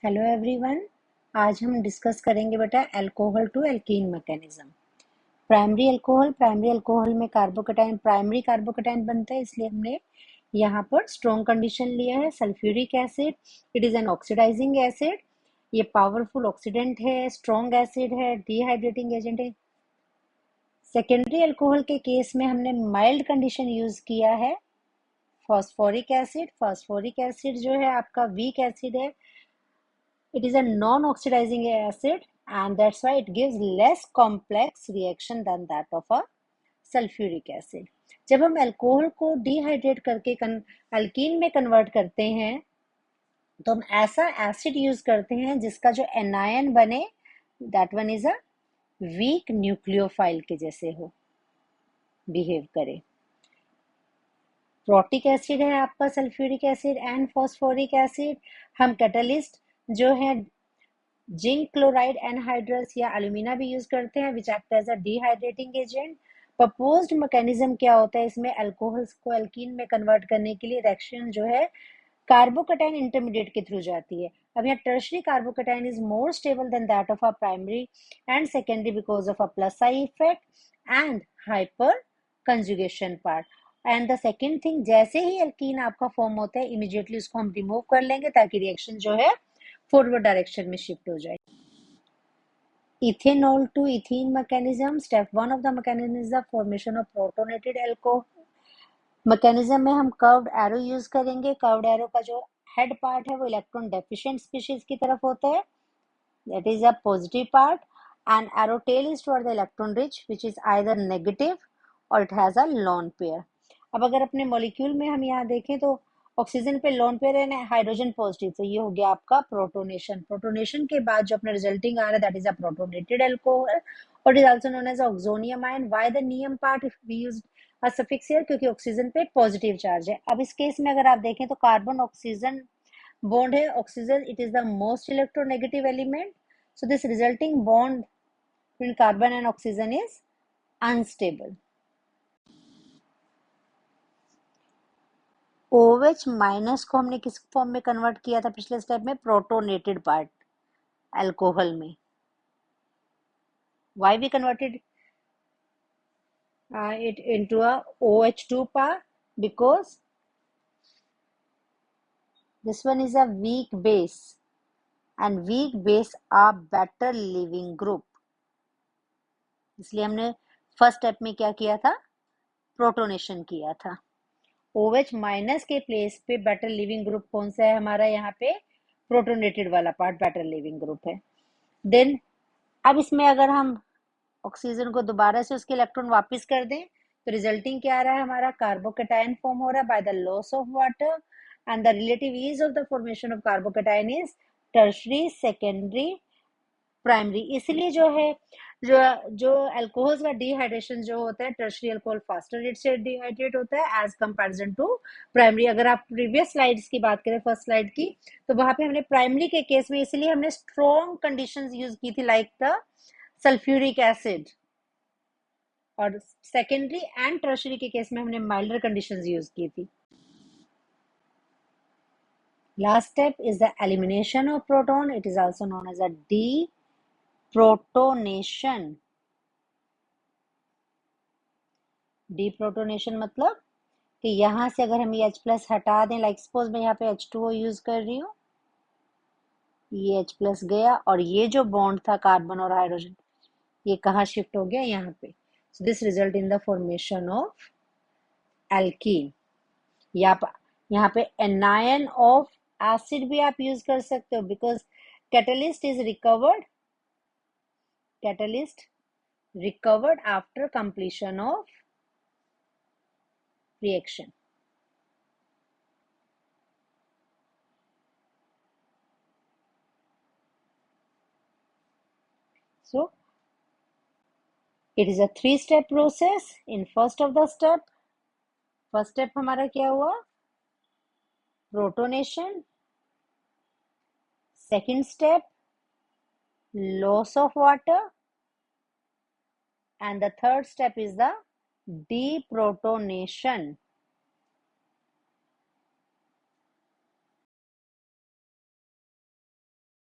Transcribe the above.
Hello everyone. आज हम discuss करेंगे बेटा alcohol to alkene mechanism. Primary alcohol में कार्बोकेटाइन प्राइमरी कार्बोकेटाइन बनता है, इसलिए हमने यहाँ पर स्ट्रॉन्ग कंडीशन लिया है। Sulphuric acid, it is an oxidising acid. ये पावरफुल ऑक्सीडेंट है, स्ट्रॉन्ग एसिड है, डिहाइड्रेटिंग एजेंट है। सेकेंडरी अल्कोहल के केस में हमने माइल्ड कंडीशन यूज किया है। फॉस्फोरिक एसिड जो है आपका वीक एसिड है। It is a non-oxidizing acid and that's why it gives less complex reaction than that of a sulfuric acid. जब हम अल्कोहल को डिहाइड्रेट करके अल्कीन में कन्वर्ट करते हैं तो हम ऐसा एसिड यूज करते हैं जिसका जो एनायन बने that one is a weak nucleophile के जैसे हो, बिहेव करे। प्रोटिक एसिड है आपका sulphuric acid and phosphoric acid. हम कैटलिस्ट जो है जिंक क्लोराइड एनहाइड्रस या अलुमिना भी यूज करते हैं which act as a dehydrating agent. Proposed mechanism क्या होता है इसमें, अल्कोहल्स को एल्कीन में कन्वर्ट करने के लिए रिएक्शन जो है कार्बोकेटाइन इंटरमीडिएट के थ्रू जाती है। अब यहाँ tertiary carbocation is more stable then that of a primary and secondary because of a plus I effect and hyper conjugation part. And the second thing, जैसे ही एल्कीन आपका form होता है immediately उसको हम रिमूव कर लेंगे ताकि रिएक्शन जो है फॉरवर्ड डायरेक्शन में शिफ्ट हो जाए। Ethanol to ethene mechanism, step one of the mechanism is the formation of protonated alcohol. Mechanism में हम कर्व्ड एरो यूज करेंगे। कर्व्ड एरो का जो हेड पार्ट है वो इलेक्ट्रॉन डेफिशिएंट स्पीशीज की तरफ होता है, that is a positive part, and arrow tail is toward the electron rich which is either negative or it has a lone pair. अब अगर अपने मॉलिक्यूल में हम यहाँ देखें तो ऑक्सीजन पे लोन पेयर है, हाइड्रोजन पॉजिटिव, तो ये हो गया आपका प्रोटोनेशन। प्रोटोनेशन के बाद जो अपना रिजल्टिंग आ रहा है that is a protonated alcohol और is also known as oxonium ion. Why the नियम part we used a suffix here, क्योंकि ऑक्सीजन पे पॉजिटिव चार्ज है। अब इस केस में अगर आप देखें तो कार्बन ऑक्सीजन bond है, oxygen it is the most electronegative element, so this resulting bond between carbon and oxygen is unstable. OH minus को हमने किस फॉर्म में कन्वर्ट किया था पिछले स्टेप में, प्रोटोनेटेड पार्ट अल्कोहल में। why we converted it into a OH2 part, because this one is a weak base and weak base are better leaving group, इसलिए हमने फर्स्ट स्टेप में क्या किया था, प्रोटोनेशन किया था। OH माइनस के प्लेस पे बेटर लिविंग ग्रुप कौन सा है हमारा, यहाँ पे प्रोटोनेटेड वाला पार्ट बेटर लिविंग ग्रुप है। देन अब इसमें अगर हम ऑक्सीजन को दोबारा से उसके इलेक्ट्रॉन वापस कर दें तो रिजल्टिंग क्या आ रहा है हमारा, कार्बोकेटाइन फॉर्म हो रहा है by the loss of water and the relative ease of the formation of carbocation is tertiary, secondary, primary. इसलिए जो है जो जो अल्कोहल्स का डिहाइड्रेशन जो होता है, टर्शरी अल्कोहल फास्टर रेट से डिहाइड्रेट होता है एज कंपैरिजन टू प्राइमरी। अगर आप प्रीवियस स्लाइड्स की बात करें, फर्स्ट स्लाइड की, तो वहां पे हमने प्राइमरी के केस में इसलिए हमने स्ट्रॉन्ग कंडीशंस यूज की थी लाइक द सल्फ्यूरिक एसिड, और सेकेंडरी एंड टर्शरी के केस में हमने माइल्डर कंडीशंस यूज की थी। Last step is the elimination of proton, it is also known as a deprotonation. Deprotonation मतलब कि यहाँ से अगर हम ये H प्लस हटा दें, लाइक सपोज मैं यहाँ पे H2O यूज कर रही हूँ, ये H प्लस गया और ये जो बॉन्ड था कार्बन और हाइड्रोजन ये कहाँ शिफ्ट हो गया, यहाँ पे। So this result in the formation of alkene. यहाँ पे एनायन ऑफ एसिड भी आप यूज कर सकते हो because catalyst is recovered, catalyst recovered after completion of reaction. So it is a 3-step process. In first of the step, first step हमारा क्या हुआ, protonation. Second step loss of water and the third step is the deprotonation.